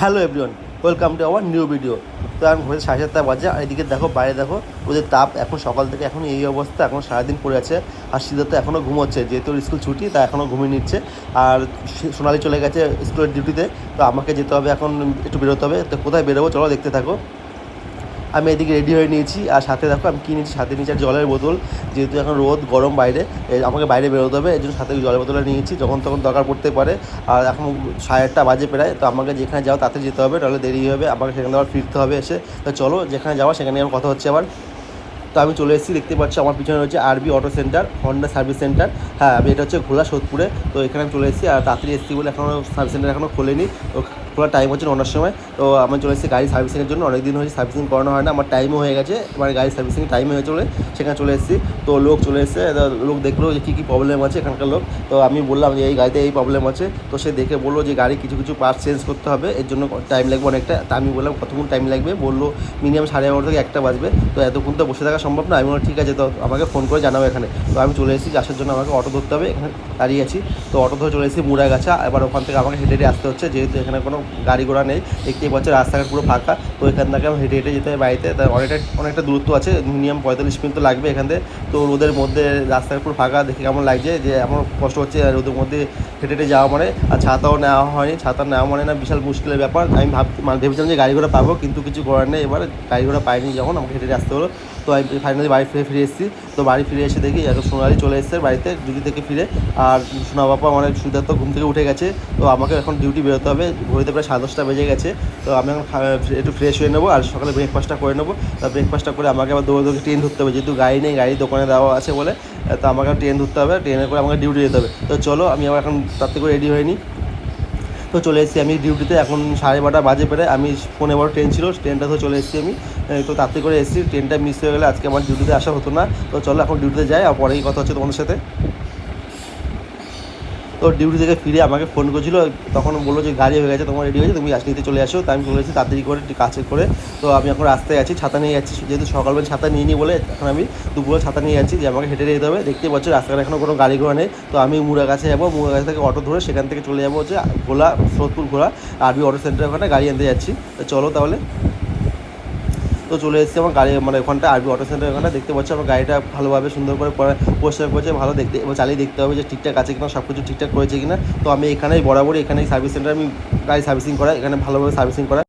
Hello everyone, welcome to our new video. তো এখন ঘুরে 7:30 বাজে, আর এদিকে দেখো বাইরে দেখো ওদের তাপ। এখন সকাল থেকে এখন এই অবস্থা, এখন সারাদিন পড়ে আছে। আর সিদ্ধার্থ এখনও ঘুমোচ্ছে, যেহেতু স্কুল ছুটি তা এখনও ঘুমিয়ে নিচ্ছে। আর সোনালি চলে গেছে স্কুলের ডিউটিতে, তো আমাকে যেতে হবে, এখন একটু বেরোতে হবে। তো কোথায় বেরোবো চলো দেখতে থাকো। আমি এদিকে রেডি হয়ে নিয়েছি, আর সাথে দেখো আমি কী নিয়েছি, সাথে নিয়েছি আর জলের বোতল। যেহেতু এখন রোদ গরম বাইরে, আমাকে বাইরে বেরোতে হবে, এই জন্য সাথে জলের বোতলটা নিয়েছি, যখন তখন দরকার পড়তে পারে। আর এখন 8:30 বাজে প্রায়, তো আমাকে যেখানে যাও তাতে যেতে হবে, তাহলে দেরি হবে, আমাকে সেখানে আবার ফিরতে হবে এসে। তো চলো যেখানে যাওয়া সেখানে আমার কথা হচ্ছে আবার। তো আমি চলে এসেছি, দেখতে পাচ্ছি আমার পিছনে রয়েছে আরবি auto centre, Honda service centre. হ্যাঁ, আমি এটা হচ্ছে ঘোলা সোদপুরে। তো এখানে আমি চলে এসেছি, আর তাড়াতাড়ি এসেছি বলে এখনও সার্ভিস সেন্টার এখনও খোলেনি। তো খোলার টাইম হচ্ছে 9টার সময়। তো আমি চলে এসেছি গাড়ি সার্ভিসিংয়ের জন্য, অনেক দিন হয়েছে সার্ভিসিং করানো হয় না, আমার টাইমও হয়ে গেছে, মানে গাড়ি সার্ভিসিং টাইম হয়ে চলে সেখানে চলে এসেছি। তো লোক চলে এসেছে, লোক দেখলো যে কী কী প্রবলেম আছে এখানকার লোক। তো আমি বললাম যে এই গাড়িতে এই প্রবলেম আছে। তো সে দেখে বললো যে গাড়ি কিছু কিছু পার্টস চেঞ্জ করতে হবে, এর জন্য টাইম লাগবে অনেকটা। তা আমি বললাম কতক্ষণ টাইম লাগবে, বললো মিনিমাম 11:30 থেকে 1টা বাজবে। তো এতক্ষণ তো বসে থাকা সম্ভব না। আমি বললাম ঠিক আছে, তো আমাকে ফোন করে জানাবো এখানে। তো আমি চলে এসেছি, আসার জন্য আমাকে অটো ধরতে হবে, এখানে দাঁড়িয়ে আছি। তো অটো ধরে চলে এসেছি মুড়াগাছা। এবার ওখান থেকে আমাকে হেঁটে হেঁটে আসতে হচ্ছে, যেহেতু এখানে কোনো গাড়ি ঘোড়া নেই, দেখতেই পাচ্ছি রাস্তাঘাট পুরো ফাঁকা। তো এখান থেকে আমি হেঁটে হেঁটে যেতে হবে বাড়িতে। তাই অনেকটা দূরত্ব আছে, মিনিমাম 45 মিনিট তো লাগবে এখান থেকে। তো রোদের মধ্যে রাস্তাঘাট পুরো ফাঁকা দেখে কেমন লাগছে, যে আমার কষ্ট হচ্ছে রোদের মধ্যে হেঁটে হেঁটে যাওয়া মানে। আর ছাতাও নেওয়া হয়নি, ছাতা নেওয়া মানে না বিশাল মুশকিলের ব্যাপার। আমি ভেবেছিলাম যে গাড়ি ঘোড়া পাবো, কিন্তু কিছু করার নেই। এবার গাড়ি ঘোড়া পাইনি যখন, আমাকে হেঁটে হেঁটে আসতে হলো। তো আমি ফাইনালি বাড়ি ফিরে এসেছি। তো বাড়ি ফিরে এসে দেখি এত সোনালি চলে এসেছে বাড়িতে ডিউটি থেকে ফিরে। আর সোনা বাবা মানে সিদ্ধার্থ ঘুম থেকে উঠে গেছে। তো আমাকে এখন ডিউটি বেরোতে হবে, ঘড়িতে প্রায় 10:30 বেজে গেছে। তো আমি এখন একটু ফ্রেশ হয়ে নেবো, আর সকালে ব্রেকফাস্টটা করে নেবো। তা ব্রেকফাস্টটা করে আমাকে আবার দৌড়ে ট্রেন ধরতে হবে, যেহেতু গাড়ি নেই, গাড়ি দোকানে দেওয়া আছে বলে। তো আমাকে ট্রেন ধরতে হবে, ট্রেনে করে আমাকে ডিউটি যেতে হবে। তো চলো আমি আবার এখন তার থেকে রেডি হয়ে নিই। তো চলে এসেছি আমি ডিউটিতে, এখন 12:30 বাজে পেরে। আমি 11:15 ট্রেন ছিল, ট্রেনটা তো চলে এসেছি আমি। তো তাড়াতাড়ি করে এসেছি, ট্রেনটা মিস হয়ে গেলে আজকে আমার ডিউটিতে আসা হতো না। তো চলো এখন ডিউটিতে যাই, আর পরেই কথা হচ্ছে তোমাদের সাথে। তো ডিউটি থেকে ফিরে আমাকে ফোন করেছিলো, তখন বললো যে গাড়ি হয়ে গেছে, তোমার রেডি হয়েছে, তুমি নিতে চলে আসো। তো আমি চলে এসেছি তাড়াতাড়ি করে কাছে করে। তো আমি এখন রাস্তায় আছি, ছাতা নিয়ে যাচ্ছি, যেহেতু সকালবেলা ছাতা নিয়ে নিই বলে এখন আমি দুপুরে ছাতা নিয়ে যাচ্ছি, যে আমাকে হেঁটে যেতে হবে। দেখতে পাচ্ছি রাস্তাঘাটে এখনও কোনো গাড়ি ঘোড়া নেই। তো আমি মুড়াগাছে যাবো, মুড়াগাছ থেকে অটো ধরে সেখান থেকে চলে যাবো হচ্ছে ঘোলা সোদপুর ঘোলা আরবি অটো সেন্টার, ওখানে গাড়ি আনতে যাচ্ছি। তো চলো তাহলে। তো চলে এসেছি আমার গাড়ি, মানে ওখানটা আরবি অটো সেন্টার, ওখানে দেখতে পাচ্ছি আমার গাড়িটা ভালোভাবে সুন্দর করে পরিষ্কার করেছে, ভালো দেখতে। এবার চালিয়ে দেখতে হবে যে ঠিকঠাক আছে কিনা, সব কিছু ঠিকঠাক করেছে কিনা। তো আমি এখানেই বরাবরই এখানেই সার্ভিস সেন্টার, আমি গাড়ি সার্ভিসিং করাই, এখানে ভালোভাবে সার্ভিসিং করা।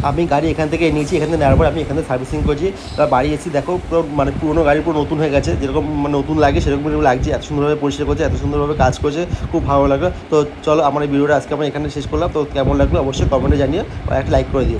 আমি গাড়ি এখান থেকে নিয়েছি, এখান থেকে নেওয়ার পর আমি এখান থেকে সার্ভিসিং করছি। এবার বাড়ি এসেছি, দেখো পুরো মানে পুরোনো গাড়ি পুরো নতুন হয়ে গেছে, যেরকম মানে নতুন লাগে সেরকম লাগছে। এত সুন্দরভাবে পরিষ্কার করছে, এত সুন্দরভাবে কাজ করছে, খুব ভালো লাগলো। তো চলো আমার এই ভিডিওটা আজকে আমি এখানে শেষ করলাম। তো কেমন লাগলো অবশ্যই কমেন্টে জানিয়ে, একটা লাইক করে দিও।